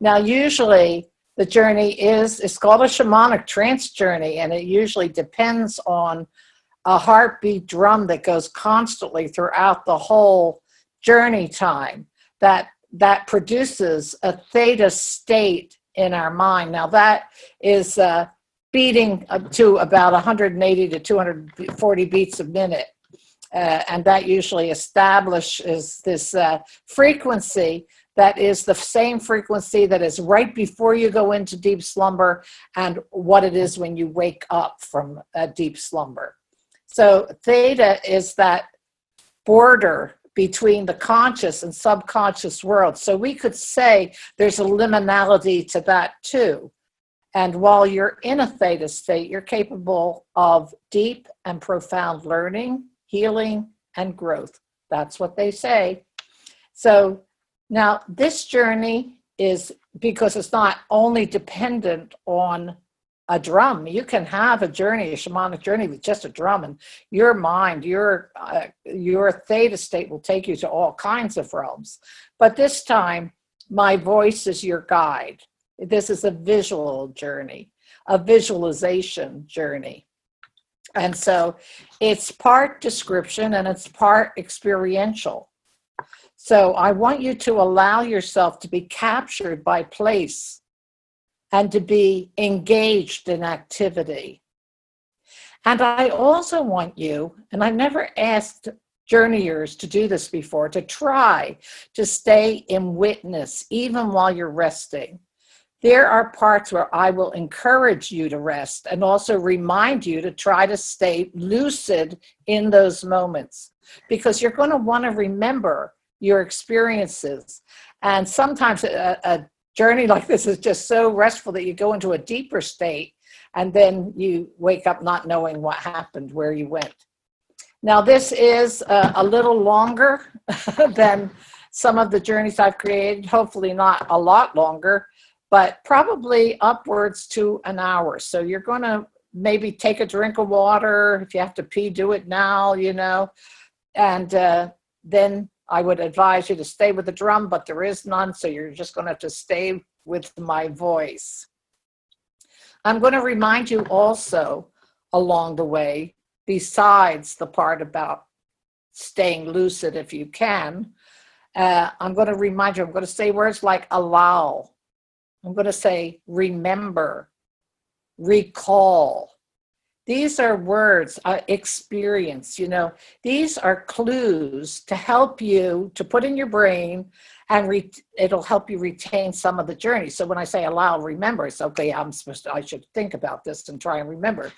Now, usually the journey it's called a shamanic trance journey, and it usually depends on a heartbeat drum that goes constantly throughout the whole journey time that produces a theta state in our mind. Now that is beating up to about 180 to 240 beats a minute. And that usually establishes this frequency that is the same frequency that is right before you go into deep slumber and what it is when you wake up from a deep slumber. So theta is that border between the conscious and subconscious world. So we could say there's a liminality to that too. And while you're in a theta state, you're capable of deep and profound learning, healing, and growth. That's what they say. So now this journey is, because it's not only dependent on a drum. You can have a journey, a shamanic journey with just a drum, and your mind, your theta state will take you to all kinds of realms. But this time, my voice is your guide. This is a visual journey, a visualization journey. And so it's part description and it's part experiential. So I want you to allow yourself to be captured by place and to be engaged in activity. And I also want you, and I never asked journeyers to do this before, to try to stay in witness even while you're resting. There are parts where I will encourage you to rest and also remind you to try to stay lucid in those moments, because you're going to want to remember your experiences. And sometimes a journey like this is just so restful that you go into a deeper state and then you wake up not knowing what happened, where you went. Now, this is a little longer than some of the journeys I've created, hopefully not a lot longer, but probably upwards to an hour. So you're going to maybe take a drink of water. If you have to pee, do it now, and then I would advise you to stay with the drum, but there is none, so you're just going to have to stay with my voice. I'm going to remind you also along the way, besides the part about staying lucid if you can, I'm going to remind you, I'm going to say words like allow. I'm going to say remember, recall. These are words, experience, these are clues to help you to put in your brain, and it'll help you retain some of the journey. So when I say allow, remember, it's okay, I should think about this and try and remember.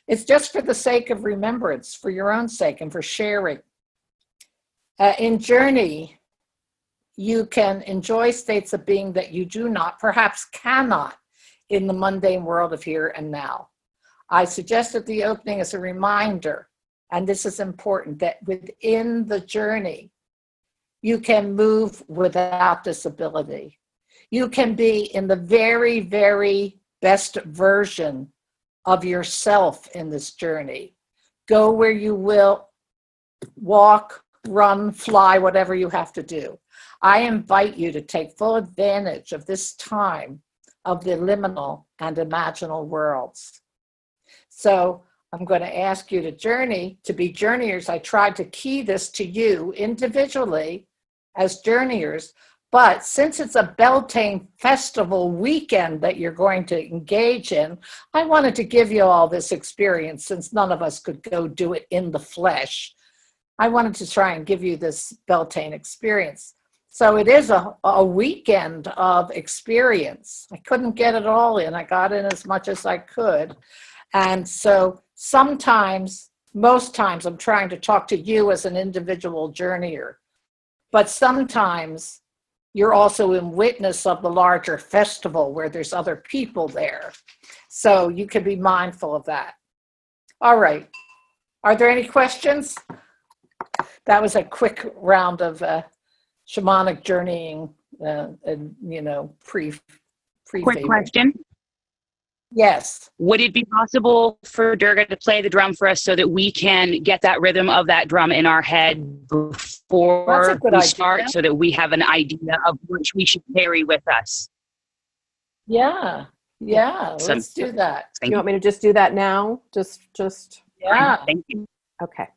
It's just for the sake of remembrance, for your own sake, and for sharing. In journey, you can enjoy states of being that you do not, perhaps cannot, in the mundane world of here and now. I suggested the opening as a reminder, and this is important, that within the journey, you can move without disability. You can be in the very, very best version of yourself in this journey. Go where you will, walk, run, fly, whatever you have to do. I invite you to take full advantage of this time of the liminal and imaginal worlds. So I'm going to ask you to journey, to be journeyers. I tried to key this to you individually as journeyers, but since it's a Beltane festival weekend that you're going to engage in, I wanted to give you all this experience since none of us could go do it in the flesh. I wanted to try and give you this Beltane experience. So it is a weekend of experience. I couldn't get it all in. I got in as much as I could. And so sometimes, most times, I'm trying to talk to you as an individual journeyer. But sometimes you're also in witness of the larger festival where there's other people there. So you can be mindful of that. All right. Are there any questions? That was a quick round of shamanic journeying, pre. Quick question. Yes. Would it be possible for Durga to play the drum for us so that we can get that rhythm of that drum in our head before we start, so that we have an idea of which we should carry with us? Yeah. Yeah. So, Let's do that. thank You you. want me to just do that now? Just Yeah. Thank you. okay.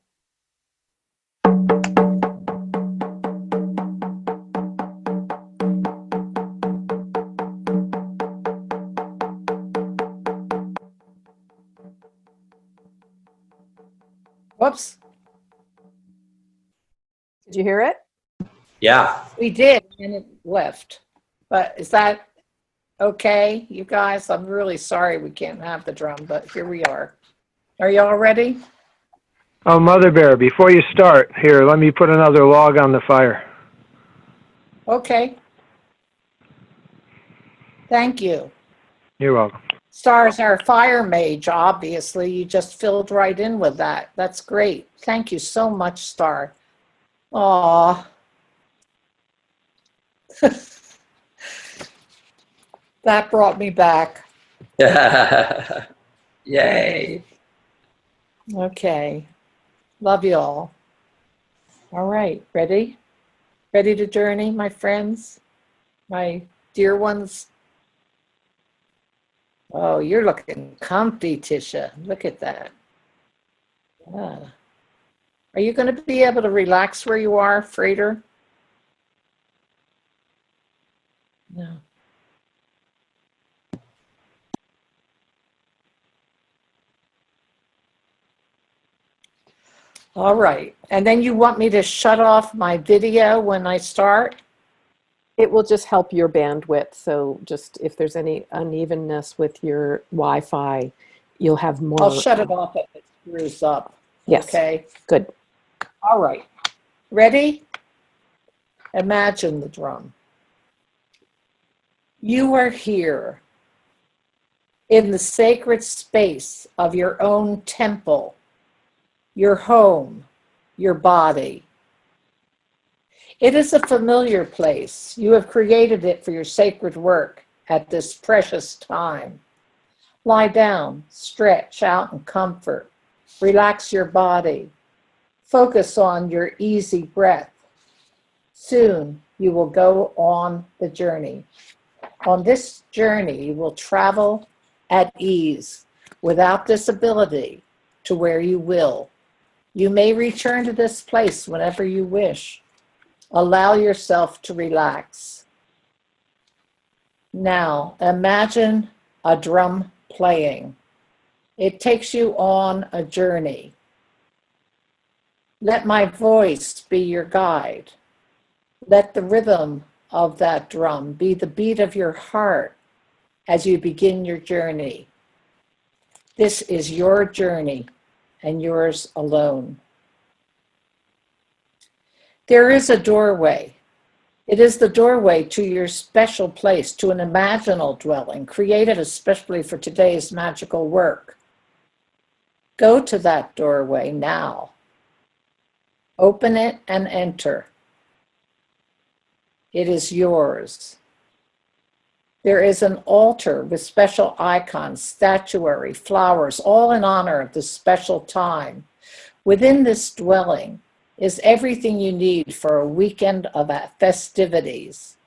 Whoops. Did you hear it? Yeah. We did, and it left. But is that okay, you guys? I'm really sorry we can't have the drum, but here we are. Are you all ready? Oh, Mother Bear, before you start, here, let me put another log on the fire. Okay. Thank you. You're welcome. Star's our fire mage, obviously. You just filled right in with that. That's great. Thank you so much, Star. Aw. That brought me back. Yay. Okay. Love you all. All right. Ready? Ready to journey, my friends? My dear ones? Oh, you're looking comfy, Tisha. Look at that. Yeah. Are you going to be able to relax where you are, Frater? No. All right. And then you want me to shut off my video when I start? It will just help your bandwidth. So just if there's any unevenness with your Wi-Fi, you'll have more. I'll shut it off if it screws up. Yes. Okay. Good. All right. Ready? Imagine the drum. You are here in the sacred space of your own temple, your home, your body. It is a familiar place. You have created it for your sacred work at this precious time. Lie down, stretch out in comfort, relax your body, focus on your easy breath. Soon you will go on the journey. On this journey, you will travel at ease, without disability, to where you will. You may return to this place whenever you wish. Allow yourself to relax. Now, imagine a drum playing. It takes you on a journey. Let my voice be your guide. Let the rhythm of that drum be the beat of your heart as you begin your journey. This is your journey and yours alone. There is a doorway. It is the doorway to your special place, to an imaginal dwelling created especially for today's magical work. Go to that doorway now. Open it and enter. It is yours. There is an altar with special icons, statuary, flowers, all in honor of this special time. Within this dwelling is everything you need for a weekend of festivities.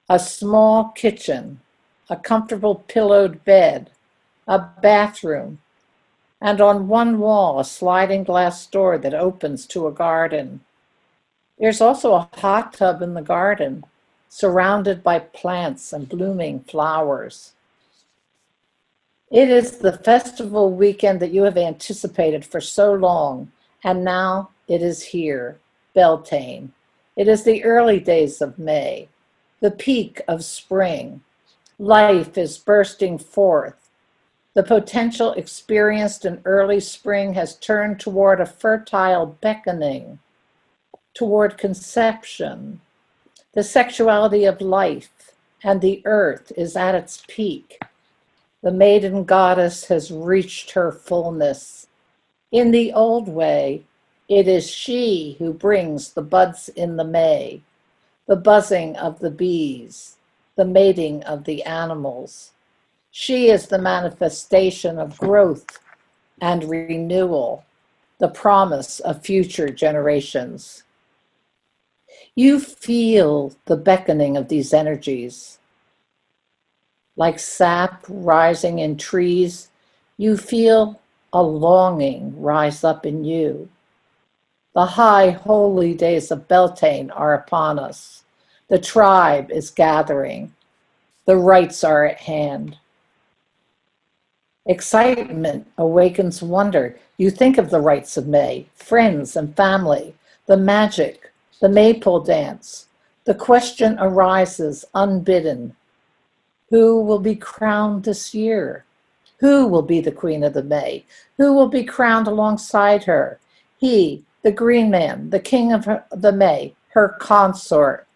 A small kitchen, a comfortable pillowed bed, a bathroom, and on one wall, a sliding glass door that opens to a garden. There's also a hot tub in the garden, surrounded by plants and blooming flowers. It is the festival weekend that you have anticipated for so long, and now it is here, Beltane. It is the early days of May, the peak of spring. Life is bursting forth. The potential experienced in early spring has turned toward a fertile beckoning, toward conception. The sexuality of life and the earth is at its peak. The maiden goddess has reached her fullness. In the old way, it is she who brings the buds in the May, the buzzing of the bees, the mating of the animals. She is the manifestation of growth and renewal, the promise of future generations. You feel the beckoning of these energies. Like sap rising in trees, you feel a longing rise up in you. The high holy days of Beltane are upon us. The tribe is gathering. The rites are at hand. Excitement awakens wonder. You think of the rites of May, friends and family, the magic, the maypole dance. The question arises unbidden. Who will be crowned this year? Who will be the Queen of the May? Who will be crowned alongside her? He, the Green Man, the King of the May, her consort.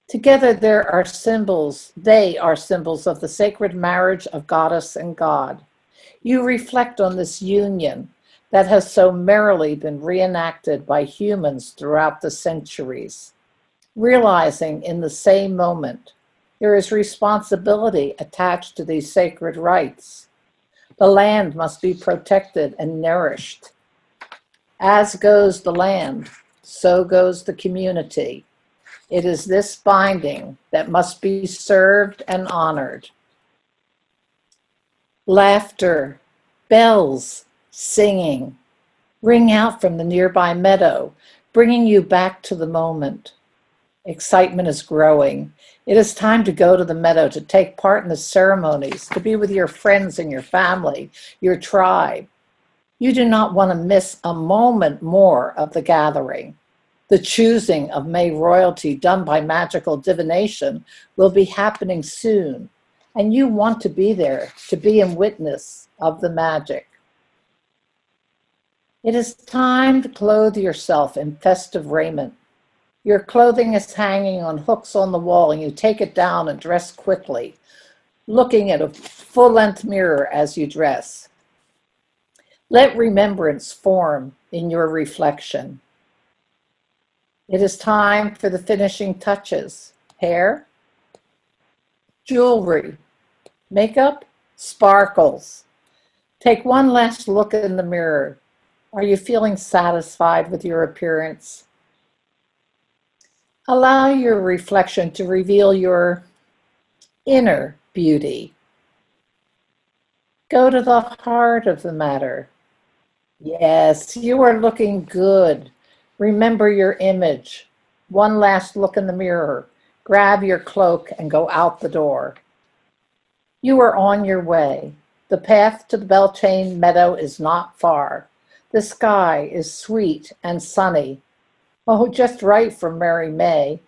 Together they are symbols of the sacred marriage of goddess and god. You reflect on this union that has so merrily been reenacted by humans throughout the centuries, realizing in the same moment there is responsibility attached to these sacred rites. The land must be protected and nourished. As goes the land, so goes the community. It is this binding that must be served and honored. Laughter, bells, singing ring out from the nearby meadow, bringing you back to the moment. Excitement is growing. It is time to go to the meadow, to take part in the ceremonies, to be with your friends and your family, your tribe. You do not want to miss a moment more of the gathering. The choosing of May royalty done by magical divination will be happening soon, and you want to be there to be in witness of the magic. It is time to clothe yourself in festive raiment. Your clothing is hanging on hooks on the wall, and you take it down and dress quickly, looking at a full-length mirror as you dress. Let remembrance form in your reflection. It is time for the finishing touches. Hair, jewelry, makeup, sparkles. Take one last look in the mirror. Are you feeling satisfied with your appearance? Allow your reflection to reveal your inner beauty. Go to the heart of the matter. Yes, you are looking good. Remember your image. One last look in the mirror. Grab your cloak and go out the door. You are on your way. The path to the Beltane meadow is not far. The sky is sweet and sunny. Oh, just right for Merry May.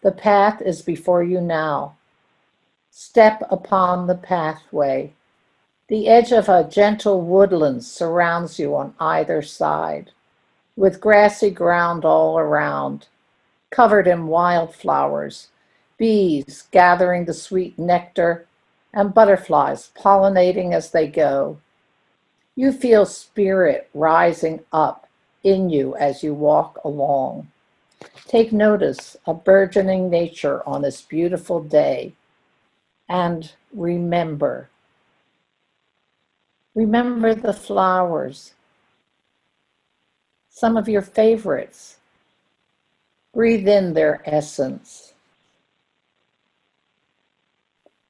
The path is before you now. Step upon the pathway. The edge of a gentle woodland surrounds you on either side, with grassy ground all around, covered in wildflowers, bees gathering the sweet nectar, and butterflies pollinating as they go. You feel spirit rising up in you as you walk along. Take notice of burgeoning nature on this beautiful day, and remember the flowers, some of your favorites. Breathe in their essence.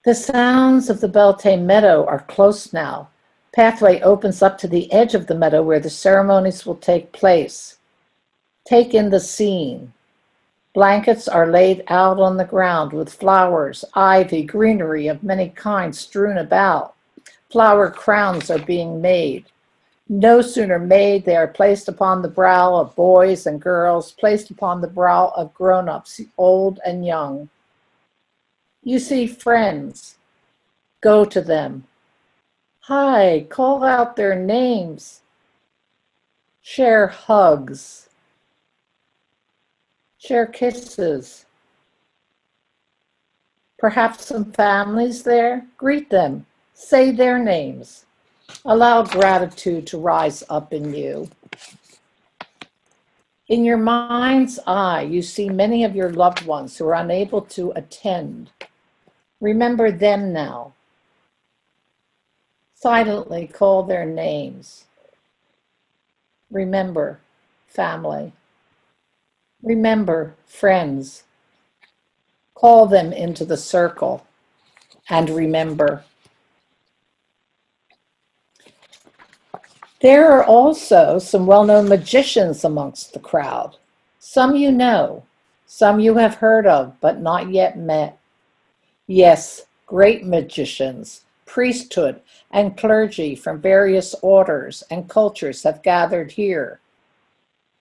The sounds of the Beltane meadow are close now. Pathway opens up to the edge of the meadow where the ceremonies will take place. Take in the scene. Blankets are laid out on the ground with flowers, ivy, greenery of many kinds strewn about. Flower crowns are being made. No sooner made, they are placed upon the brow of boys and girls, placed upon the brow of grown-ups, old and young. You see friends. Go to them. Hi, call out their names. Share hugs. Share kisses. Perhaps some families there. Greet them. Say their names. Allow gratitude to rise up in you. In your mind's eye, you see many of your loved ones who are unable to attend. Remember them now. Silently call their names. Remember family. Remember friends. Call them into the circle. and remember. There are also some well-known magicians amongst the crowd. Some you know, some you have heard of but not yet met. Yes, great magicians, priesthood, and clergy from various orders and cultures have gathered here.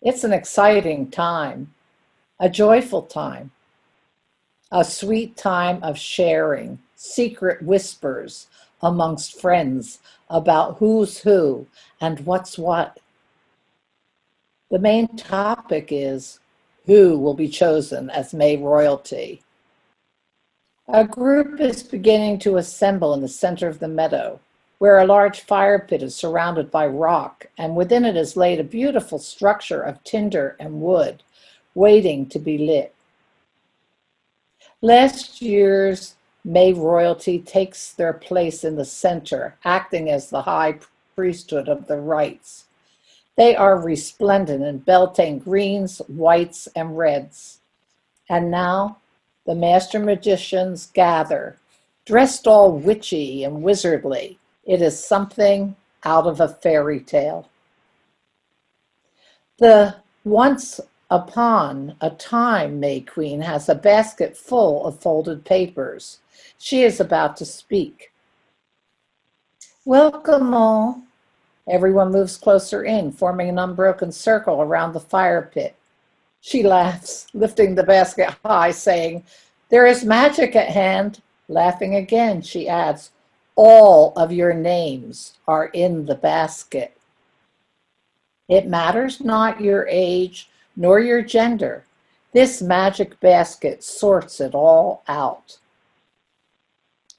It's an exciting time, a joyful time, a sweet time of sharing, secret whispers amongst friends about who's who and what's what. The main topic is who will be chosen as May royalty. A group is beginning to assemble in the center of the meadow, where a large fire pit is surrounded by rock, and within it is laid a beautiful structure of tinder and wood, waiting to be lit. Last year's May royalty takes their place in the center, acting as the high priesthood of the rites. They are resplendent in Beltane greens, whites, and reds. And now the master magicians gather, dressed all witchy and wizardly. It is something out of a fairy tale. The once upon a time May Queen has a basket full of folded papers. She is about to speak. Welcome all. Everyone moves closer in, forming an unbroken circle around the fire pit. She laughs, lifting the basket high, saying, "There is magic at hand." Laughing again, she adds, "All of your names are in the basket. It matters not your age nor your gender. This magic basket sorts it all out."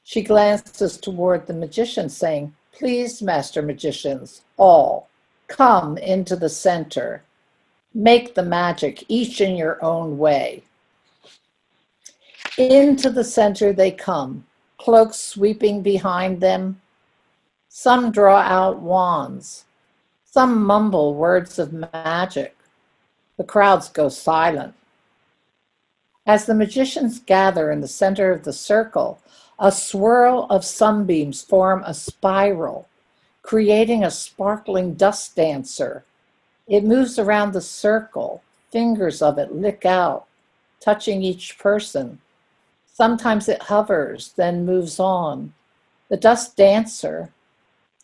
She glances toward the magician, saying, "Please, master magicians, all, come into the center. Make the magic, each in your own way." Into the center they come, cloaks sweeping behind them. Some draw out wands. Some mumble words of magic. The crowds go silent. As the magicians gather in the center of the circle, a swirl of sunbeams form a spiral, creating a sparkling dust dancer. It moves around the circle, fingers of it lick out, touching each person. Sometimes it hovers, then moves on. The dust dancer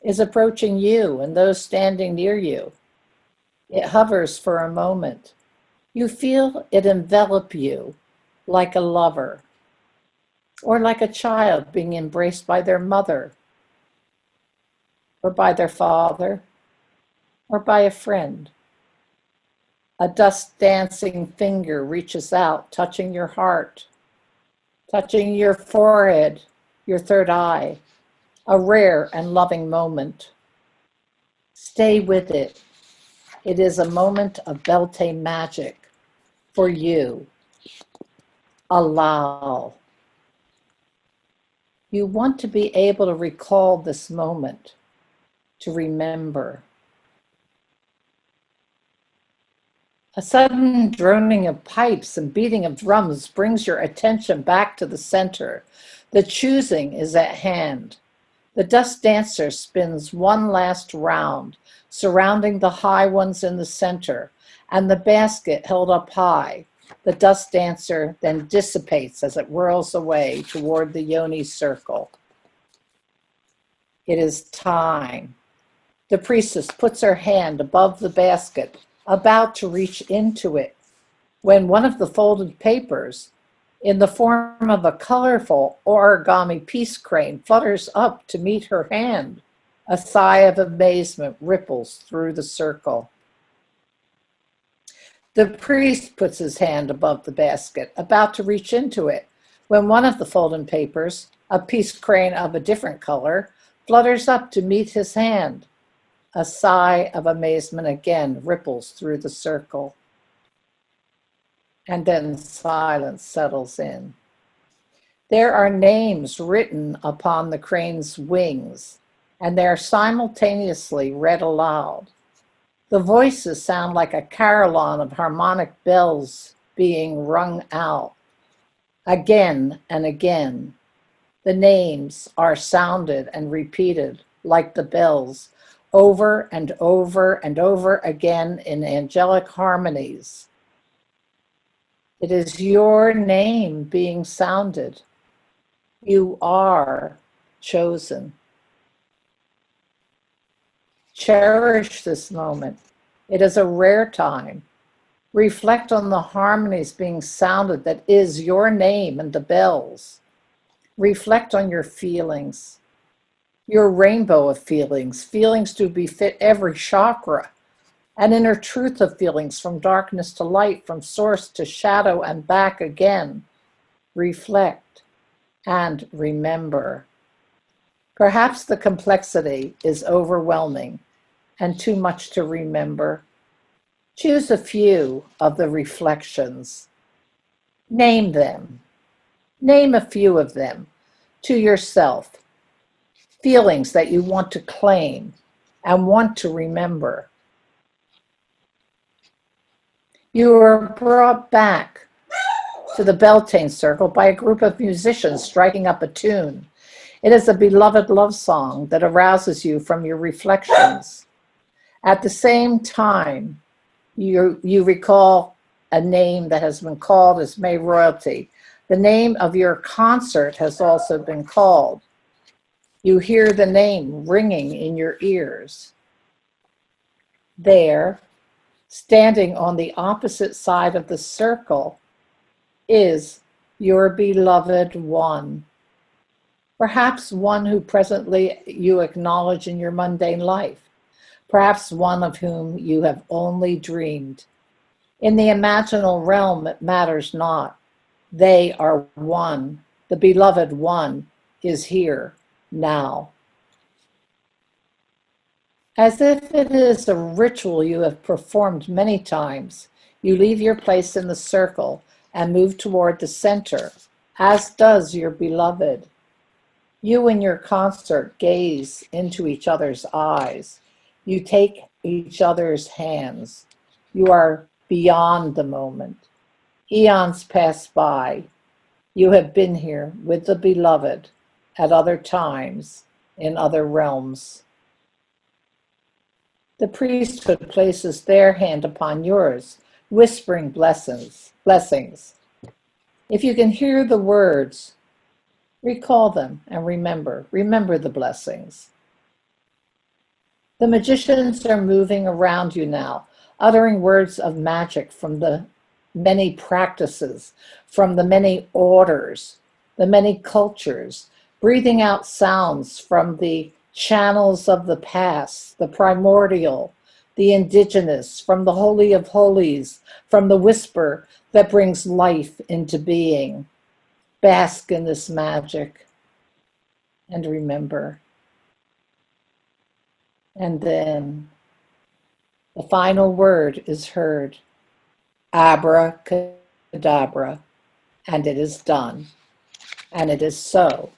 is approaching you and those standing near you. It hovers for a moment. You feel it envelop you like a lover, or like a child being embraced by their mother, or by their father, or by a friend. A dust dancing finger reaches out, touching your heart, touching your forehead, your third eye, a rare and loving moment. Stay with it. It is a moment of Beltane magic for you. Allow. You want to be able to recall this moment, to remember. A sudden droning of pipes and beating of drums brings your attention back to the center. The choosing is at hand. The dust dancer spins one last round, surrounding the high ones in the center, and the basket held up high. The dust dancer then dissipates as it whirls away toward the yoni circle. It is time. The priestess puts her hand above the basket, about to reach into it, when one of the folded papers, in the form of a colorful origami peace crane, flutters up to meet her hand. A sigh of amazement ripples through the circle. The priest puts his hand above the basket, about to reach into it, when one of the folded papers, a peace crane of a different color, flutters up to meet his hand. A sigh of amazement again ripples through the circle. And then silence settles in. There are names written upon the crane's wings, and they are simultaneously read aloud. The voices sound like a carillon of harmonic bells being rung out again and again. The names are sounded and repeated like the bells over and over and over again in angelic harmonies. It is your name being sounded. You are chosen. Cherish this moment. It is a rare time. Reflect on the harmonies being sounded that is your name and the bells. Reflect on your feelings, your rainbow of feelings, feelings to befit every chakra, an inner truth of feelings from darkness to light, from source to shadow and back again. Reflect and remember. Perhaps the complexity is overwhelming and too much to remember. Choose a few of the reflections. Name them. Name a few of them to yourself. Feelings that you want to claim and want to remember. You are brought back to the Beltane circle by a group of musicians striking up a tune. It is a beloved love song that arouses you from your reflections. At the same time, you recall a name that has been called as May royalty. The name of your concert has also been called. You hear the name ringing in your ears. There, standing on the opposite side of the circle, is your beloved one. Perhaps one who presently you acknowledge in your mundane life. Perhaps one of whom you have only dreamed. In the imaginal realm, it matters not. They are one. The beloved one is here now. As if it is a ritual you have performed many times, you leave your place in the circle and move toward the center, as does your beloved. You and your consort gaze into each other's eyes. You take each other's hands. You are beyond the moment. Eons pass by. You have been here with the beloved at other times in other realms. The priesthood places their hand upon yours, whispering blessings. If you can hear the words, recall them and remember the blessings. The magicians are moving around you now, uttering words of magic from the many practices, from the many orders, the many cultures, breathing out sounds from the channels of the past, the primordial, the indigenous, from the holy of holies, from the whisper that brings life into being. Bask in this magic and remember. And then the final word is heard. Abracadabra, and it is done, and it is so.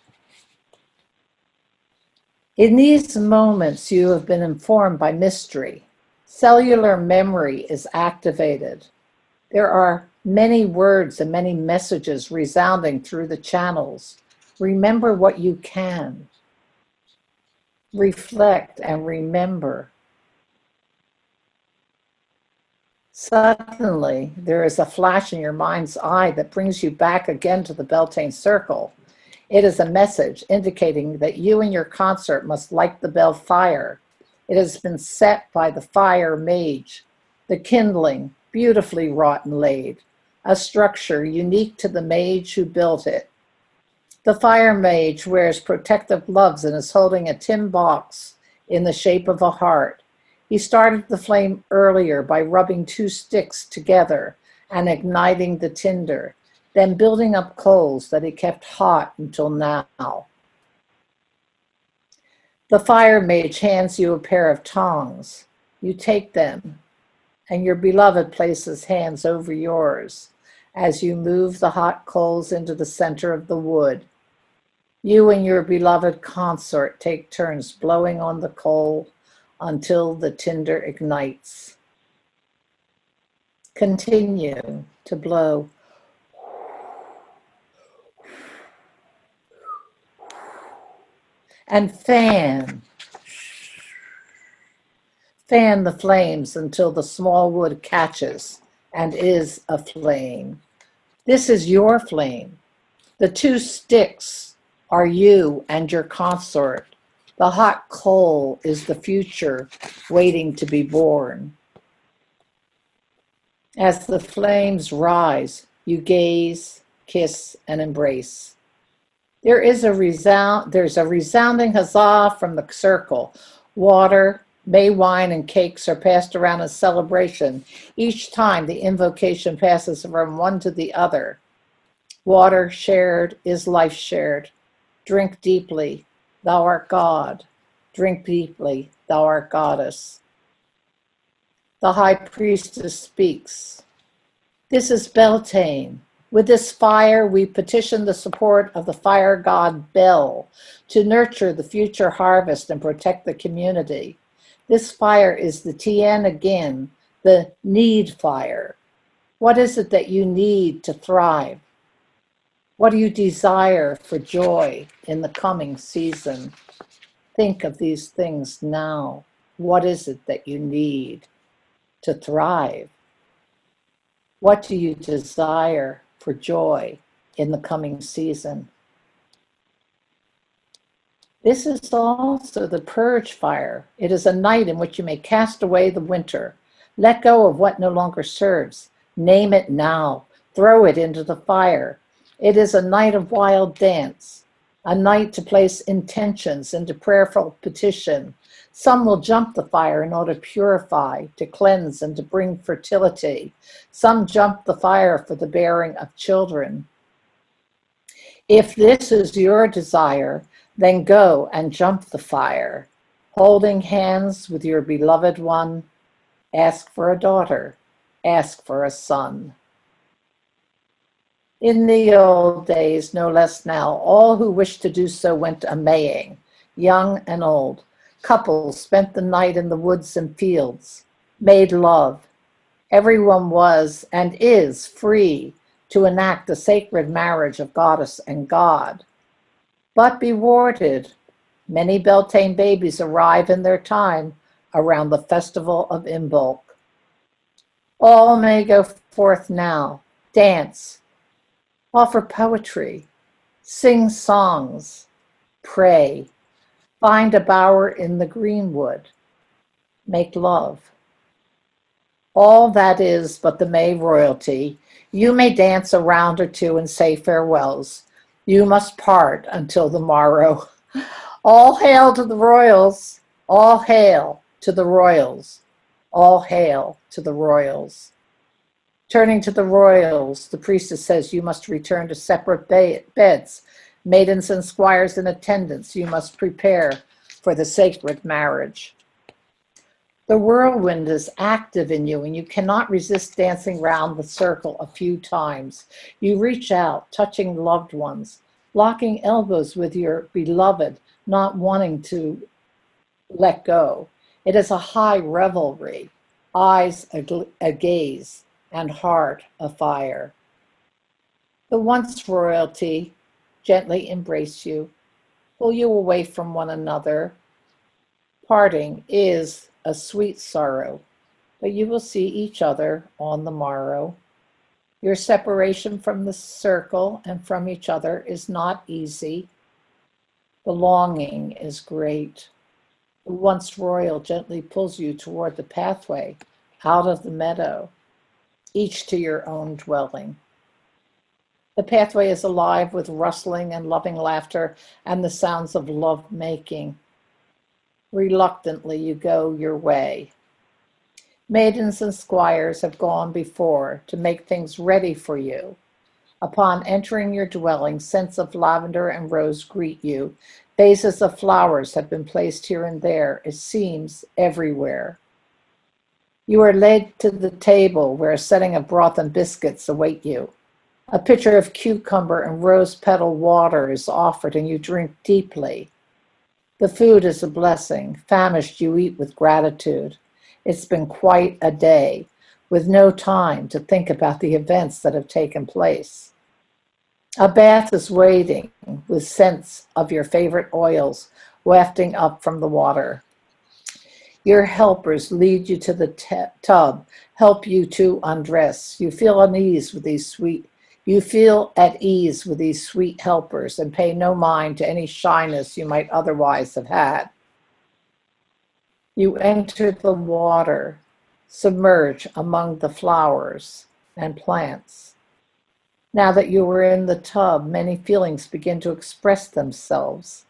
In these moments, you have been informed by mystery. Cellular memory is activated. There are many words and many messages resounding through the channels. Remember what you can. Reflect and remember. Suddenly, there is a flash in your mind's eye that brings you back again to the Beltane circle. It is a message indicating that you and your consort must light the bell fire. It has been set by the fire mage, the kindling, beautifully wrought and laid, a structure unique to the mage who built it. The fire mage wears protective gloves and is holding a tin box in the shape of a heart. He started the flame earlier by rubbing 2 sticks together and igniting the tinder, then building up coals that he kept hot until now. The fire mage hands you a pair of tongs. You take them, and your beloved places hands over yours as you move the hot coals into the center of the wood. You and your beloved consort take turns blowing on the coal until the tinder ignites. Continue to blow. and fan the flames until the small wood catches and is aflame. This is your flame. The two sticks are you and your consort. The hot coal is the future waiting to be born. As the flames rise, you gaze, kiss, and embrace. There's a resounding huzzah from the circle. Water, May wine, and cakes are passed around in celebration. Each time the invocation passes from one to the other. Water shared is life shared. Drink deeply, thou art God. Drink deeply, thou art goddess. The high priestess speaks. This is Beltane. With this fire, we petition the support of the fire god Bel to nurture the future harvest and protect the community. This fire is the Tien again, the need fire. What is it that you need to thrive? What do you desire for joy in the coming season? Think of these things now. What is it that you need to thrive? What do you desire for joy in the coming season? This is also the purge fire. It is a night in which you may cast away the winter. Let go of what no longer serves. Name it now. Throw it into the fire. It is a night of wild dance, a night to place intentions into prayerful petition. Some will jump the fire in order to purify, to cleanse, and to bring fertility. Some jump the fire for the bearing of children. If this is your desire, then go and jump the fire, holding hands with your beloved one. Ask for a daughter, ask for a son. In the old days, no less now, all who wished to do so went a-maying, young and old. Couples spent the night in the woods and fields, made love. Everyone was and is free to enact the sacred marriage of goddess and god. But be warded, many Beltane babies arrive in their time around the festival of Imbolc. All may go forth now, dance, offer poetry, sing songs, pray, find a bower in the Greenwood, make love. All that is but the May royalty. You may dance a round or two and say farewells. You must part until the morrow. All hail to the royals. All hail to the royals. All hail to the royals. Turning to the royals, the priestess says you must return to separate beds. Maidens and squires in attendance, you must prepare for the sacred marriage. The whirlwind is active in you, and you cannot resist dancing round the circle a few times. You reach out, touching loved ones, locking elbows with your beloved, not wanting to let go. It is a high revelry, eyes agaze, and heart afire. The once royalty gently embrace you, pull you away from one another. Parting is a sweet sorrow, but you will see each other on the morrow. Your separation from the circle and from each other is not easy. The longing is great. The once royal gently pulls you toward the pathway out of the meadow, each to your own dwelling. The pathway is alive with rustling and loving laughter and the sounds of love-making. Reluctantly, you go your way. Maidens and squires have gone before to make things ready for you. Upon entering your dwelling, scents of lavender and rose greet you. Vases of flowers have been placed here and there, it seems everywhere. You are led to the table where a setting of broth and biscuits await you. A pitcher of cucumber and rose petal water is offered, and you drink deeply. The food is a blessing. Famished, you eat with gratitude. It's been quite a day, with no time to think about the events that have taken place. A bath is waiting, with scents of your favorite oils, wafting up from the water. Your helpers lead you to the tub, help you to undress. You feel at ease with these sweet helpers and pay no mind to any shyness you might otherwise have had. You enter the water, submerge among the flowers and plants. Now that you are in the tub, many feelings begin to express themselves.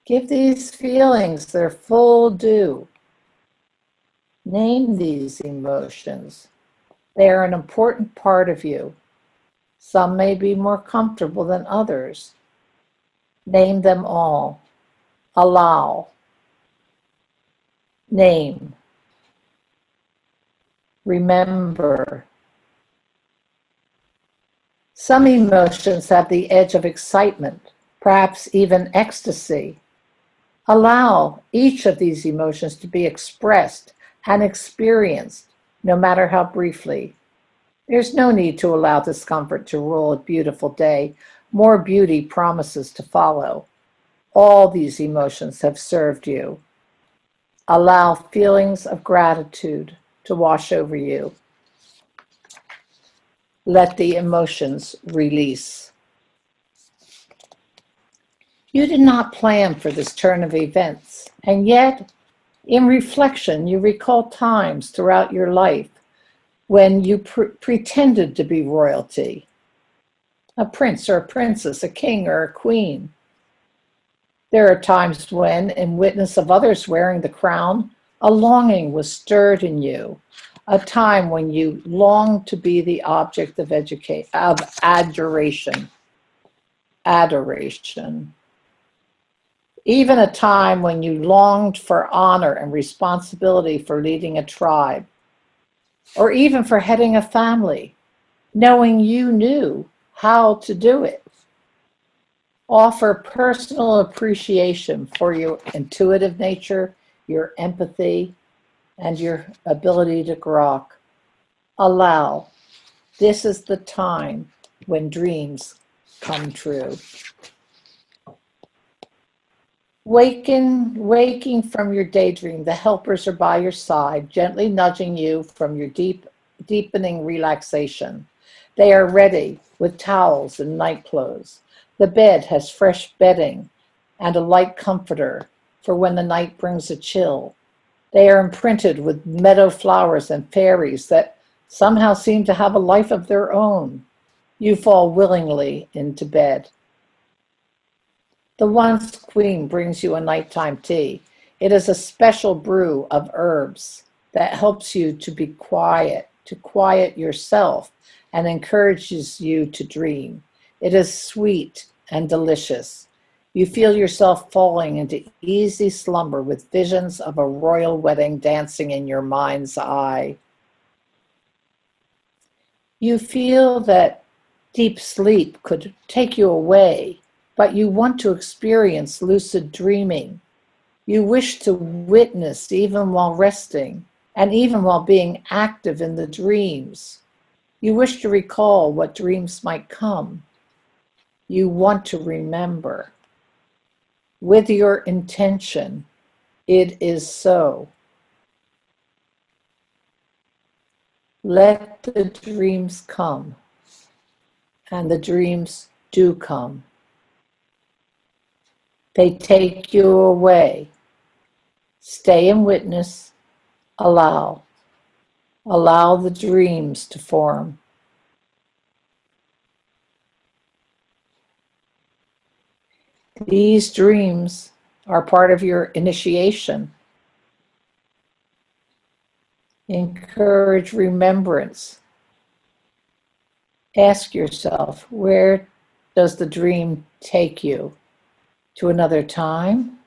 Give these feelings their full due. Name these emotions. They are an important part of you. Some may be more comfortable than others. Name them all. Allow. Name. Remember. Some emotions have the edge of excitement, perhaps even ecstasy. Allow each of these emotions to be expressed and experienced, no matter how briefly. There's no need to allow discomfort to rule a beautiful day. More beauty promises to follow. All these emotions have served you. Allow feelings of gratitude to wash over you. Let the emotions release. You did not plan for this turn of events, and yet, in reflection, you recall times throughout your life when you pretended to be royalty, a prince or a princess, a king or a queen. There are times when, in witness of others wearing the crown, a longing was stirred in you, a time when you longed to be the object of adoration. Even a time when you longed for honor and responsibility for leading a tribe, or even for heading a family, knowing you knew how to do it. Offer personal appreciation for your intuitive nature, your empathy, and your ability to grok. Allow. This is the time when dreams come true. Waking from your daydream, the helpers are by your side, gently nudging you from your deepening relaxation. They are ready with towels and night clothes. The bed has fresh bedding and a light comforter for when the night brings a chill. They are imprinted with meadow flowers and fairies that somehow seem to have a life of their own. You fall willingly into bed. The Once Queen brings you a nighttime tea. It is a special brew of herbs that helps you to be quiet, to quiet yourself, and encourages you to dream. It is sweet and delicious. You feel yourself falling into easy slumber with visions of a royal wedding dancing in your mind's eye. You feel that deep sleep could take you away, but you want to experience lucid dreaming. You wish to witness even while resting and even while being active in the dreams. You wish to recall what dreams might come. You want to remember. With your intention, it is so. Let the dreams come, and the dreams do come. They take you away. Stay in witness. Allow. Allow the dreams to form. These dreams are part of your initiation. Encourage remembrance. Ask yourself, where does the dream take you? To another time?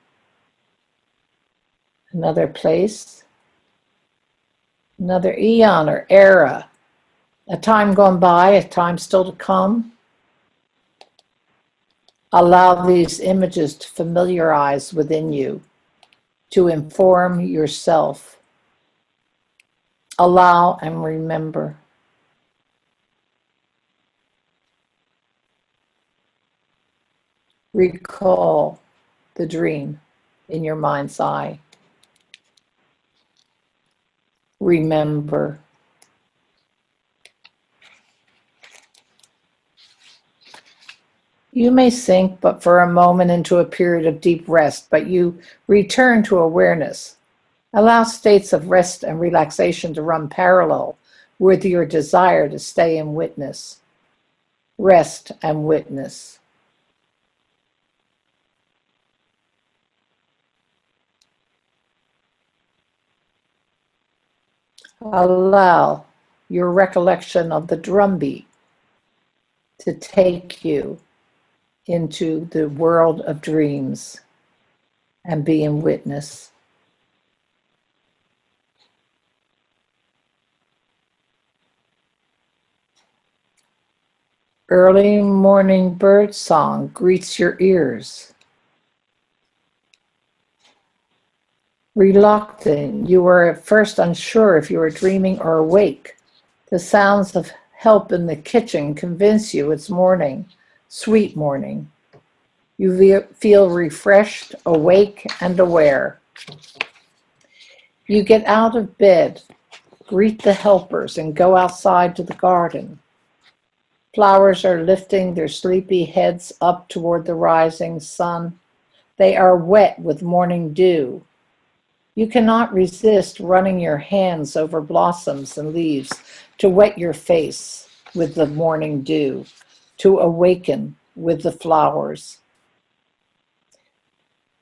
Another place? Another eon or era? A time gone by, a time still to come? Allow these images to familiarize within you, to inform yourself. Allow and remember. Recall. the dream in your mind's eye. Remember. You may sink but for a moment into a period of deep rest, but you return to awareness. Allow states of rest and relaxation to run parallel with your desire to stay in witness. Rest and witness. Allow your recollection of the drumbeat to take you into the world of dreams and be in witness. Early morning bird song greets your ears. Reluctant, you were at first unsure if you were dreaming or awake. The sounds of help in the kitchen convince you it's morning, sweet morning. You feel refreshed, awake, and aware. You get out of bed, greet the helpers, and go outside to the garden. Flowers are lifting their sleepy heads up toward the rising sun. They are wet with morning dew. You cannot resist running your hands over blossoms and leaves to wet your face with the morning dew, to awaken with the flowers.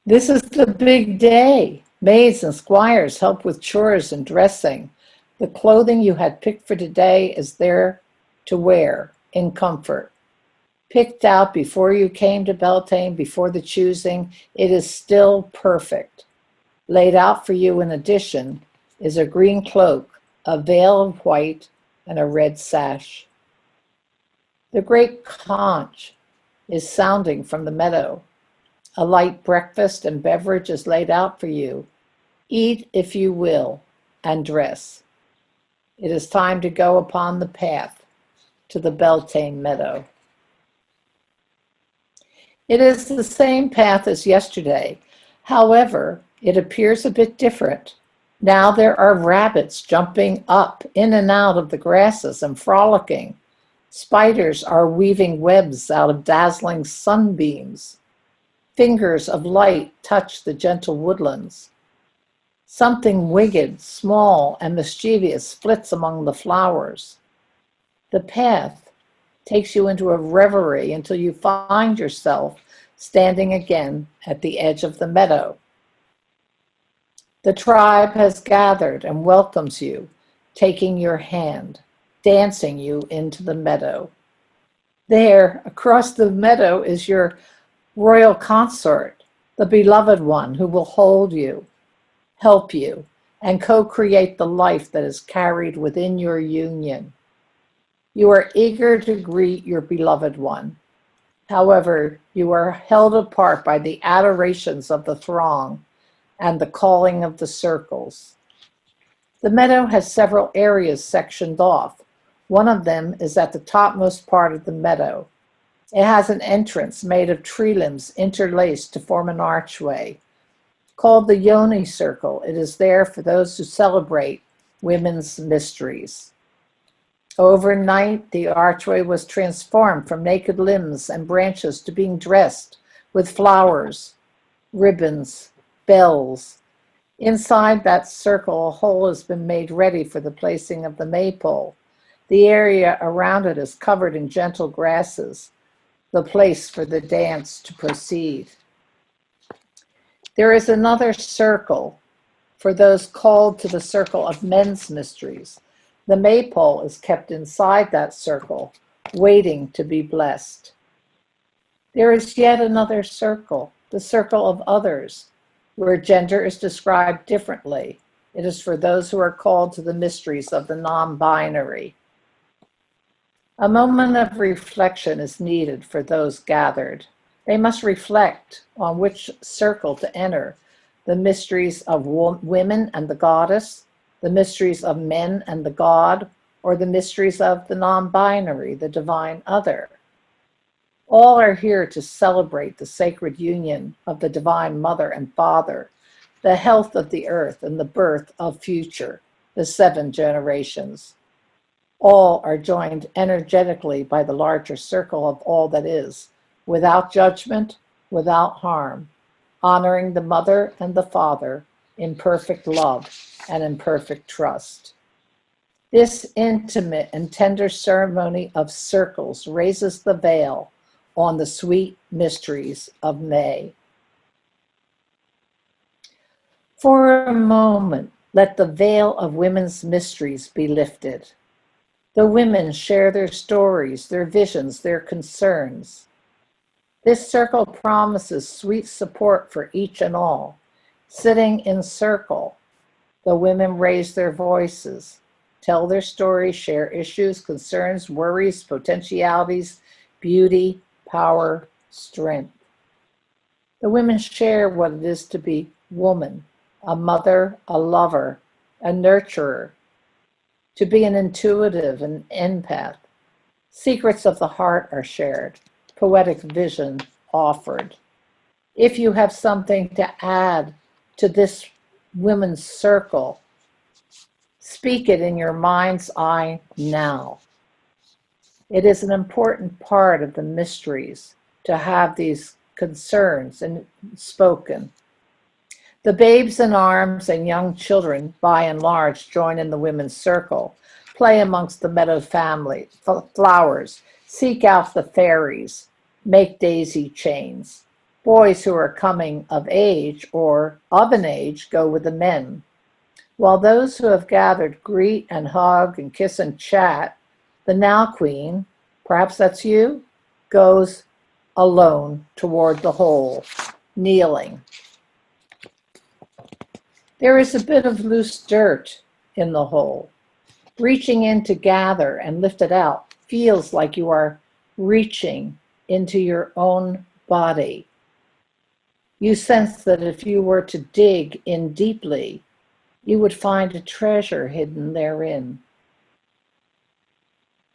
This is the big day. Maids and squires help with chores and dressing. The clothing you had picked for today is there to wear in comfort. Picked out before you came to Beltane, before the choosing, it is still perfect. Laid out for you in addition is a green cloak, a veil of white, and a red sash. The great conch is sounding from the meadow. A light breakfast and beverage is laid out for you. Eat if you will, and dress. It is time to go upon the path to the Beltane meadow. It is the same path as yesterday. However, it appears a bit different. Now there are rabbits jumping up in and out of the grasses and frolicking. Spiders are weaving webs out of dazzling sunbeams. Fingers of light touch the gentle woodlands. Something wicked, small, and mischievous flits among the flowers. The path takes you into a reverie until you find yourself standing again at the edge of the meadow. The tribe has gathered and welcomes you, taking your hand, dancing you into the meadow. There, across the meadow, is your royal consort, the beloved one who will hold you, help you, and co-create the life that is carried within your union. You are eager to greet your beloved one. However, you are held apart by the adorations of the throng and the calling of the circles. The meadow has several areas sectioned off. One of them is at the topmost part of the meadow. It has an entrance made of tree limbs interlaced to form an archway. Called the Yoni Circle, it is there for those who celebrate women's mysteries. Overnight, the archway was transformed from naked limbs and branches to being dressed with flowers, ribbons, bells. Inside that circle, a hole has been made ready for the placing of the maypole. The area around it is covered in gentle grasses, the place for the dance to proceed. There is another circle for those called to the circle of men's mysteries. The maypole is kept inside that circle, waiting to be blessed. There is yet another circle, the circle of others, where gender is described differently. It is for those who are called to the mysteries of the non-binary. A moment of reflection is needed for those gathered. They must reflect on which circle to enter: the mysteries of women and the goddess, the mysteries of men and the god, or the mysteries of the non-binary, the divine other. All are here to celebrate the sacred union of the Divine Mother and Father, the health of the earth and the birth of future, the 7 generations. All are joined energetically by the larger circle of all that is, without judgment, without harm, honoring the Mother and the Father in perfect love and in perfect trust. This intimate and tender ceremony of circles raises the veil on the sweet mysteries of May. For a moment, let the veil of women's mysteries be lifted. The women share their stories, their visions, their concerns. This circle promises sweet support for each and all. Sitting in circle, the women raise their voices, tell their stories, share issues, concerns, worries, potentialities, beauty, power, strength. The women share what it is to be woman, a mother, a lover, a nurturer, to be an intuitive, an empath. Secrets of the heart are shared, poetic vision offered. If you have something to add to this women's circle, speak it in your mind's eye now. It is an important part of the mysteries to have these concerns and spoken. The babes in arms and young children, by and large, join in the women's circle, play amongst the meadow family, flowers, seek out the fairies, make daisy chains. Boys who are coming of age or of an age go with the men, while those who have gathered greet and hug and kiss and chat. The now queen, perhaps that's you, goes alone toward the hole, kneeling. There is a bit of loose dirt in the hole. Reaching in to gather and lift it out feels like you are reaching into your own body. You sense that if you were to dig in deeply, you would find a treasure hidden therein.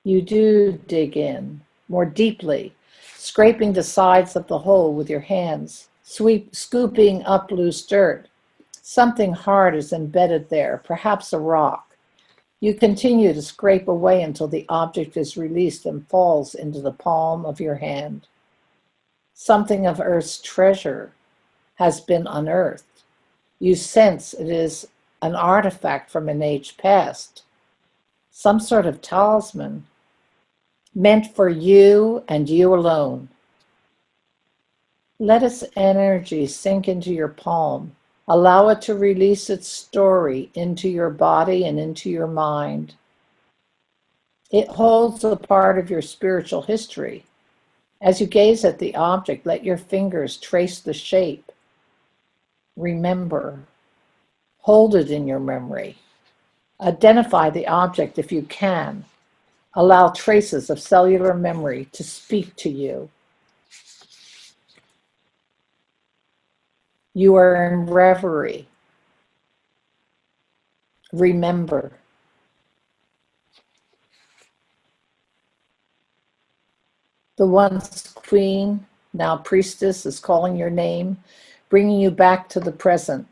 You do dig in more deeply, scraping the sides of the hole with your hands, scooping up loose dirt. Something hard is embedded there, perhaps a rock. You continue to scrape away until the object is released and falls into the palm of your hand. Something of Earth's treasure has been unearthed. You sense it is an artifact from an age past, some sort of talisman meant for you and you alone. Let its energy sink into your palm. Allow it to release its story into your body and into your mind. It holds a part of your spiritual history. As you gaze at the object, let your fingers trace the shape. Remember. Hold it in your memory. Identify the object if you can. Allow traces of cellular memory to speak to you. You are in reverie. Remember. The once queen, now priestess, is calling your name, bringing you back to the present.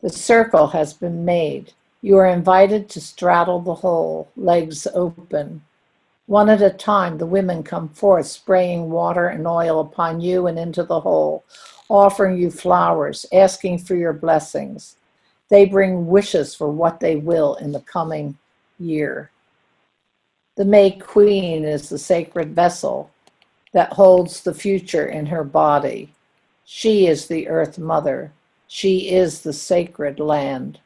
The circle has been made. You are invited to straddle the hole, legs open. One at a time, the women come forth, spraying water and oil upon you and into the hole, offering you flowers, asking for your blessings. They bring wishes for what they will in the coming year. The May Queen is the sacred vessel that holds the future in her body. She is the Earth Mother. She is the sacred land.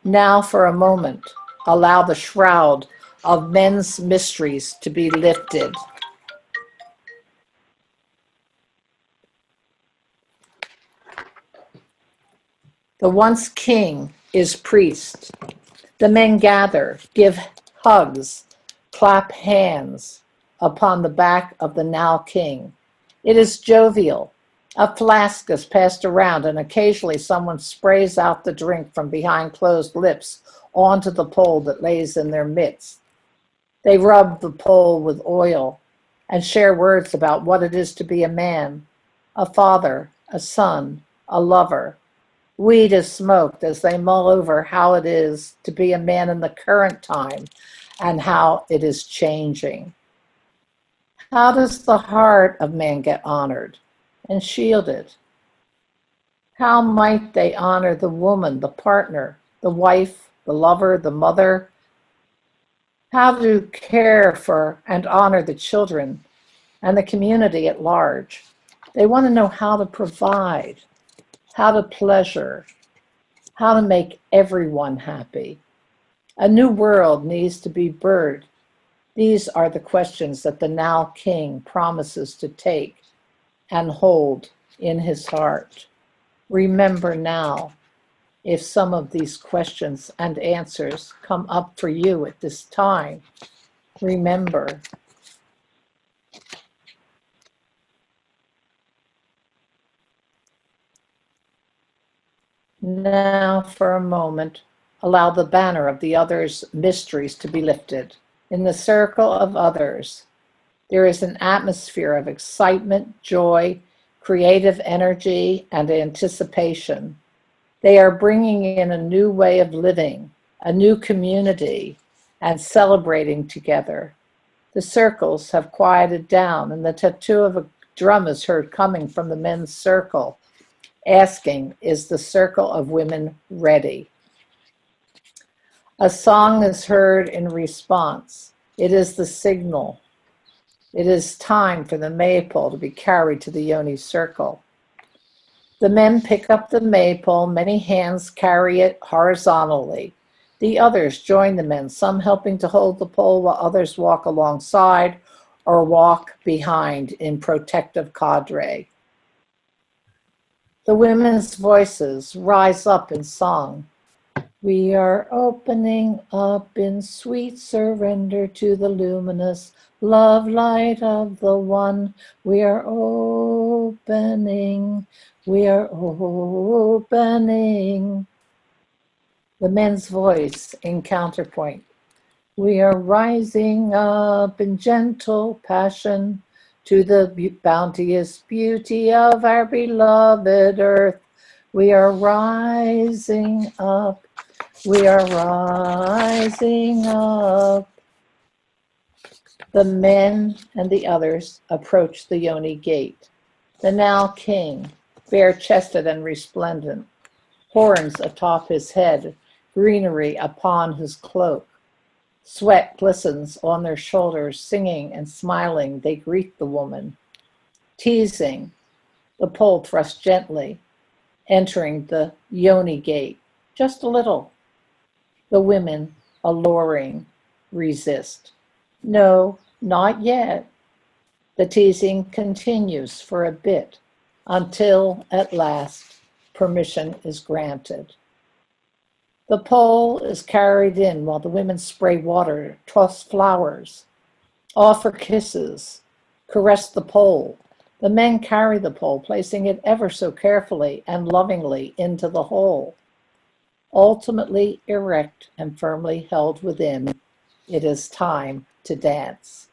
Now for a moment, allow the shroud of men's mysteries to be lifted. The once king is priest. The men gather, give hugs, clap hands upon the back of the now king. It is jovial. A flask is passed around, and occasionally someone sprays out the drink from behind closed lips onto the pole that lays in their midst. They rub the pole with oil and share words about what it is to be a man, a father, a son, a lover. Weed is smoked as they mull over how it is to be a man in the current time and how it is changing. How does the heart of man get honored and shielded? How might they honor the woman, the partner, the wife, the lover, the mother? How to care for and honor the children and the community at large? They want to know how to provide, how to pleasure, how to make everyone happy. A new world needs to be birthed. These are the questions that the now king promises to take and hold in his heart. Remember now, if some of these questions and answers come up for you at this time, remember. Now, for a moment, allow the banner of the other's mysteries to be lifted. In the circle of others, there is an atmosphere of excitement, joy, creative energy, and anticipation. They are bringing in a new way of living, a new community, and celebrating together. The circles have quieted down, and the tattoo of a drum is heard coming from the men's circle, asking, is the circle of women ready? A song is heard in response. It is the signal. It is time for the maypole to be carried to the yoni circle. The men pick up the maypole, many hands carry it horizontally. The others join the men, some helping to hold the pole while others walk alongside or walk behind in protective cadre. The women's voices rise up in song. We are opening up in sweet surrender to the luminous love light of the one. We are opening. We are opening. The men's voice in counterpoint. We are rising up in gentle passion to the bounteous beauty of our beloved earth. We are rising up. We are rising up. The men and the others approach the yoni gate. The now king, bare-chested and resplendent, horns atop his head, greenery upon his cloak. Sweat glistens on their shoulders, singing and smiling, they greet the woman. Teasing, the pole thrust gently, entering the yoni gate, just a little. The women, alluring, resist. No, not yet. The teasing continues for a bit, until, at last, permission is granted. The pole is carried in while the women spray water, toss flowers, offer kisses, caress the pole. The men carry the pole, placing it ever so carefully and lovingly into the hole. Ultimately erect and firmly held within, it is time to dance.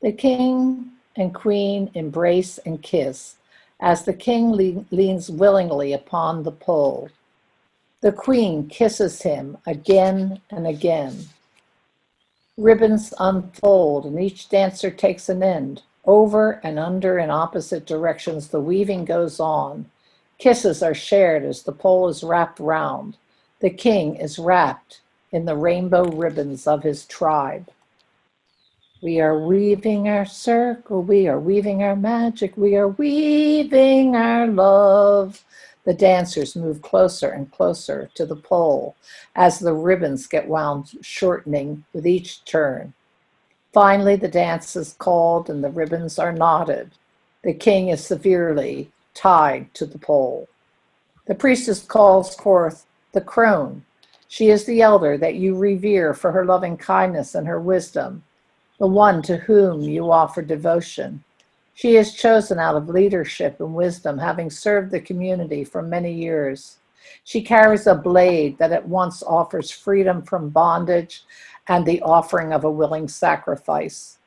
The king and queen embrace and kiss as the king leans willingly upon the pole. The queen kisses him again and again. Ribbons unfold and each dancer takes an end. Over and under in opposite directions, the weaving goes on. Kisses are shared as the pole is wrapped round. The king is wrapped in the rainbow ribbons of his tribe. We are weaving our circle, we are weaving our magic, we are weaving our love. The dancers move closer and closer to the pole as the ribbons get wound, shortening with each turn. Finally, the dance is called and the ribbons are knotted. The king is severely tied to the pole. The priestess calls forth the crone. She is the elder that you revere for her loving kindness and her wisdom, the one to whom you offer devotion. She is chosen out of leadership and wisdom, having served the community for many years. She carries a blade that at once offers freedom from bondage and the offering of a willing sacrifice.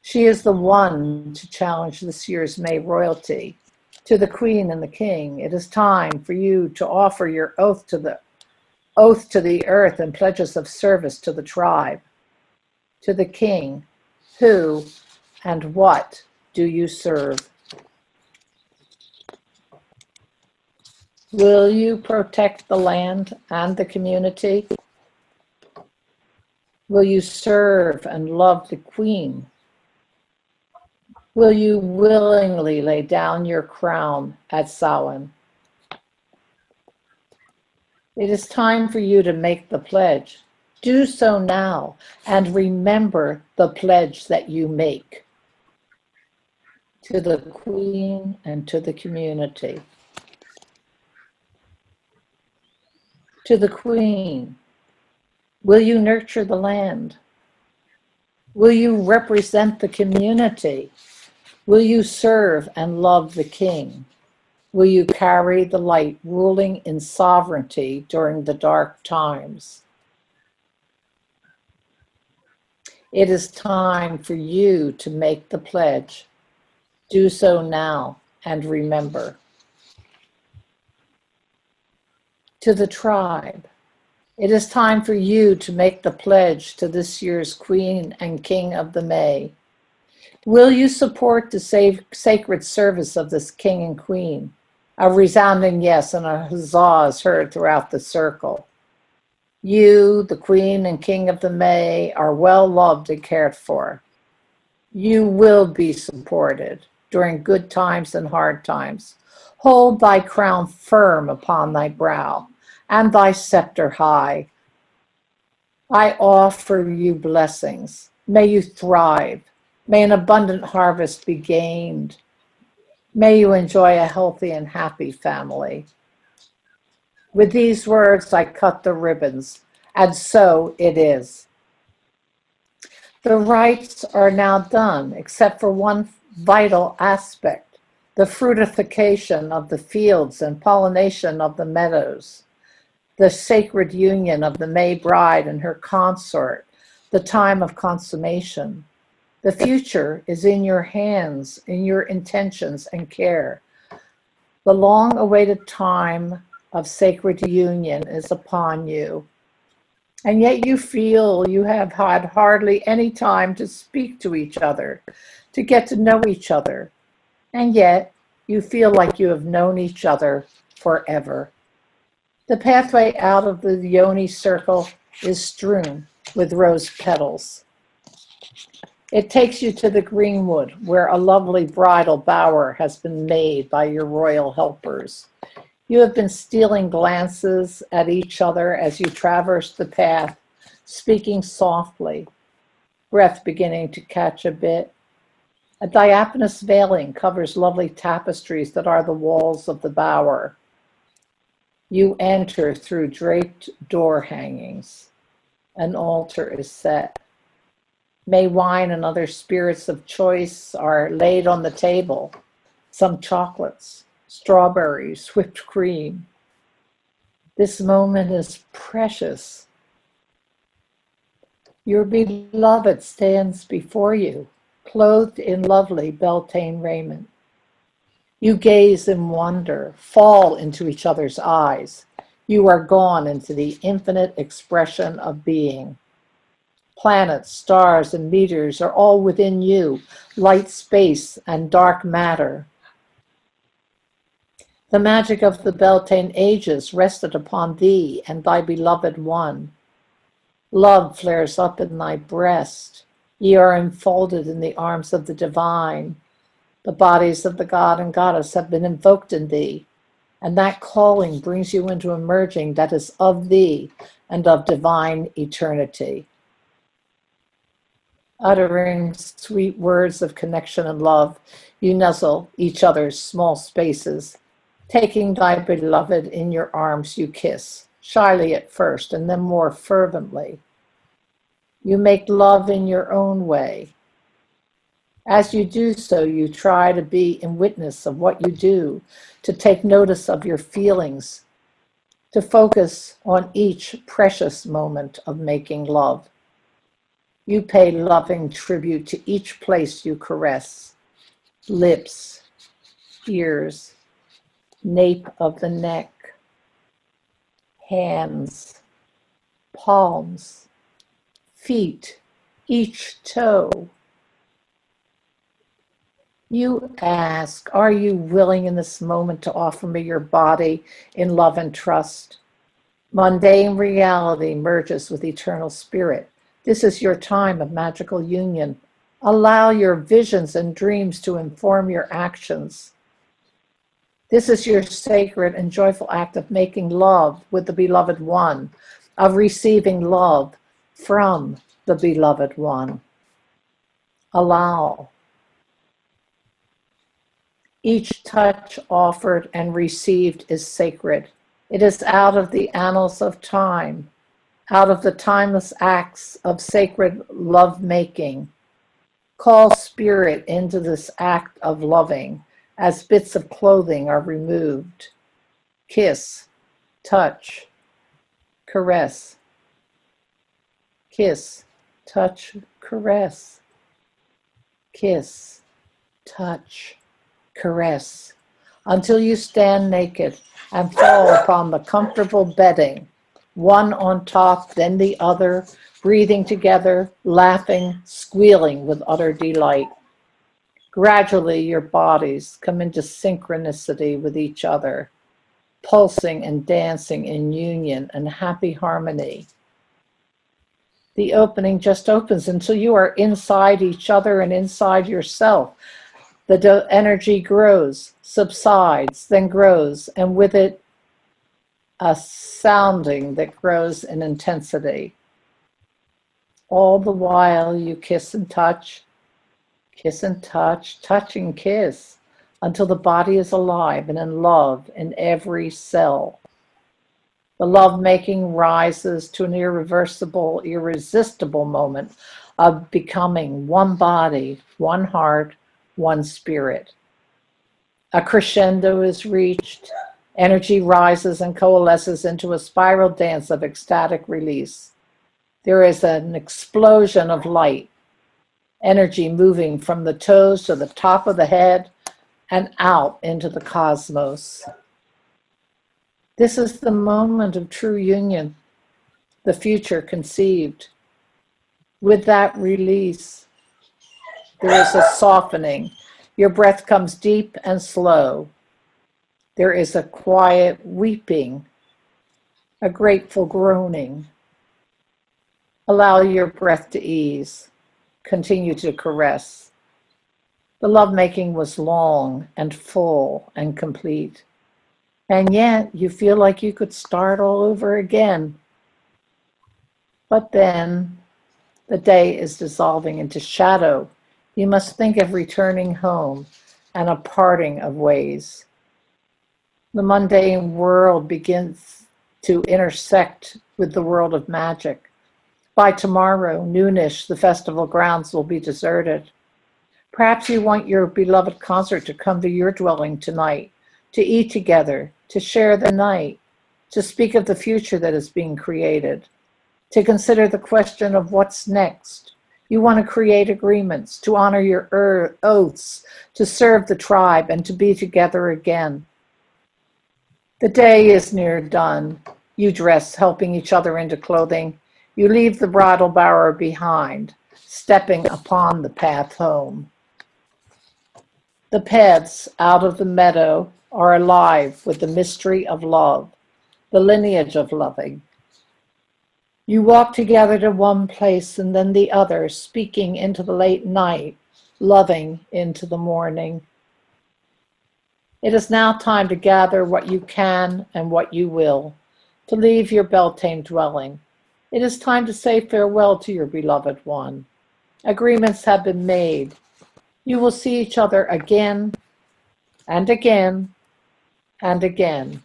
She is the one to challenge this year's May royalty. To the Queen and the King, it is time for you to offer your oath to the earth and pledges of service to the tribe. To the King, who and what do you serve? Will you protect the land and the community? Will you serve and love the Queen? Will you willingly lay down your crown at Samhain? It is time for you to make the pledge. Do so now and remember the pledge that you make. To the Queen and to the community. To the Queen, will you nurture the land? Will you represent the community? Will you serve and love the King? Will you carry the light ruling in sovereignty during the dark times? It is time for you to make the pledge. Do so now and remember. To the tribe, it is time for you to make the pledge to this year's Queen and King of the May. Will you support the sacred service of this King and Queen? A resounding yes and a huzzah is heard throughout the circle. You, the Queen and King of the May, are well loved and cared for. You will be supported during good times and hard times. Hold thy crown firm upon thy brow, and thy scepter high. I offer you blessings. May you thrive. May an abundant harvest be gained. May you enjoy a healthy and happy family. With these words, I cut the ribbons, and so it is. The rites are now done, except for one vital aspect, the fruitification of the fields and pollination of the meadows, the sacred union of the May bride and her consort, the time of consummation. The future is in your hands, in your intentions and care. The long-awaited time of sacred union is upon you. And yet you feel you have had hardly any time to speak to each other, to get to know each other. And yet you feel like you have known each other forever. The pathway out of the yoni circle is strewn with rose petals. It takes you to the Greenwood, where a lovely bridal bower has been made by your royal helpers. You have been stealing glances at each other as you traverse the path, speaking softly, breath beginning to catch a bit. A diaphanous veiling covers lovely tapestries that are the walls of the bower. You enter through draped door hangings. An altar is set. May wine and other spirits of choice are laid on the table. Some chocolates, strawberries, whipped cream. This moment is precious. Your beloved stands before you, clothed in lovely Beltane raiment. You gaze in wonder, fall into each other's eyes. You are gone into the infinite expression of being. Planets, stars, and meteors are all within you, light space and dark matter. The magic of the Beltane ages rested upon thee and thy beloved one. Love flares up in thy breast. Ye are enfolded in the arms of the divine. The bodies of the god and goddess have been invoked in thee, and that calling brings you into a merging that is of thee and of divine eternity. Uttering sweet words of connection and love, you nuzzle each other's small spaces. Taking thy beloved in your arms, you kiss, shyly at first, and then more fervently. You make love in your own way. As you do so, you try to be in witness of what you do, to take notice of your feelings. to focus on each precious moment of making love. You pay loving tribute to each place you caress: lips, ears, nape of the neck, hands, palms, feet, each toe. You ask, are you willing in this moment to offer me your body in love and trust? Mundane reality merges with eternal spirit. This is your time of magical union. Allow your visions and dreams to inform your actions. This is your sacred and joyful act of making love with the beloved one, of receiving love from the beloved one. Allow. Each touch offered and received is sacred. It is out of the annals of time, out of the timeless acts of sacred love-making. Call spirit into this act of loving as bits of clothing are removed. Kiss, touch, caress. Kiss, touch, caress. Kiss, touch, caress, until you stand naked and fall upon the comfortable bedding, one on top, then the other, breathing together, laughing, squealing with utter delight. Gradually, your bodies come into synchronicity with each other, pulsing and dancing in union and happy harmony. The opening just opens until you are inside each other and inside yourself. The energy grows, subsides, then grows, and with it, a sounding that grows in intensity. All the while, you kiss and touch, touch and kiss, until the body is alive and in love in every cell. The lovemaking rises to an irreversible, irresistible moment of becoming one body, one heart, one spirit. A crescendo is reached. Energy rises and coalesces into a spiral dance of ecstatic release. There is an explosion of light, energy moving from the toes to the top of the head and out into the cosmos. This is the moment of true union, the future conceived. With that release, there is a softening. Your breath comes deep and slow. There is a quiet weeping, a grateful groaning. Allow your breath to ease. Continue to caress. The lovemaking was long and full and complete. And yet you feel like you could start all over again. But then the day is dissolving into shadow. You must think of returning home and a parting of ways. The mundane world begins to intersect with the world of magic. By tomorrow, noonish, the festival grounds will be deserted. Perhaps you want your beloved consort to come to your dwelling tonight, to eat together, to share the night, to speak of the future that is being created, to consider the question of what's next. You want to create agreements, to honor your oaths, to serve the tribe, and to be together again. The day is near done. You dress, helping each other into clothing. You leave the bridal bower behind, stepping upon the path home. The paths out of the meadow are alive with the mystery of love, the lineage of loving. You walk together to one place and then the other, speaking into the late night, loving into the morning. It is now time to gather what you can and what you will, to leave your Beltane dwelling. It is time to say farewell to your beloved one. Agreements have been made. You will see each other again and again and again.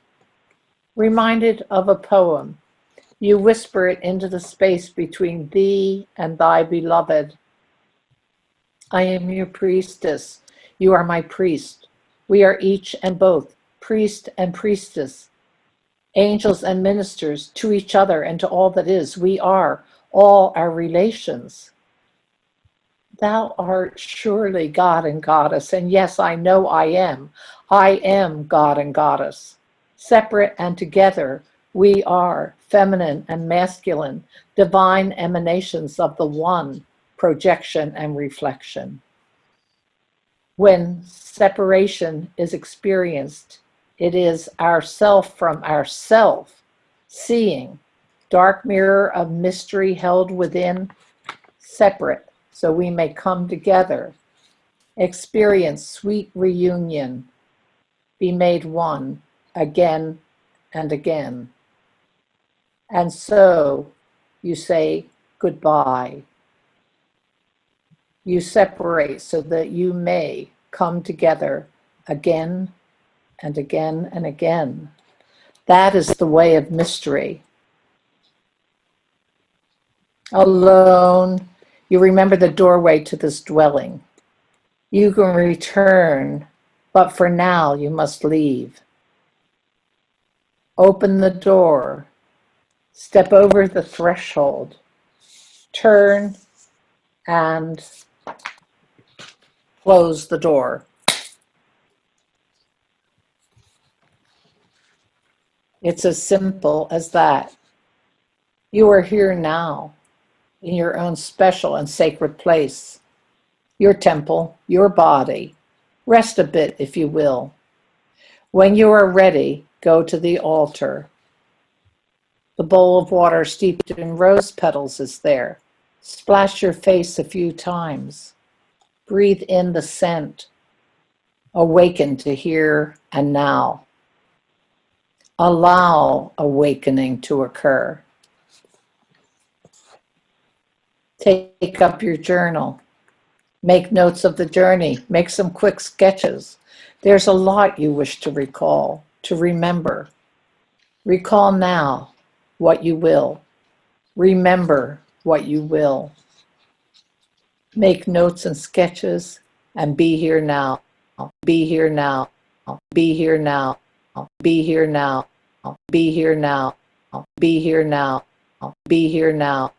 Reminded of a poem, you whisper it into the space between thee and thy beloved. I am your priestess. You are my priest. We are each and both priest and priestess. angels and ministers to each other and to all that is. We are all our relations. Thou art surely God and Goddess, and yes, I know I am. I am God and Goddess. Separate and together, we are feminine and masculine, divine emanations of the one, projection and reflection. When separation is experienced, it is ourself from ourself, seeing, dark mirror of mystery held within, separate, so we may come together, experience sweet reunion, be made one again and again. And so you say goodbye. You separate so that you may come together again and again and again. That is the way of mystery. Alone, you remember the doorway to this dwelling. You can return, but for now you must leave. Open the door, step over the threshold, turn and close the door. It's as simple as that. You are here now, in your own special and sacred place, your temple, your body. Rest a bit, if you will. When you are ready, go to the altar. The bowl of water steeped in rose petals is there. Splash your face a few times. Breathe in the scent. Awaken to here and now. Allow awakening to occur. Take up your journal. Make notes of the journey. Make some quick sketches. There's a lot you wish to recall, to remember. Recall now what you will. Remember what you will. Make notes and sketches and be here now. Be here now. Be here now. Be here now. Be here now. Be here now. Be here now.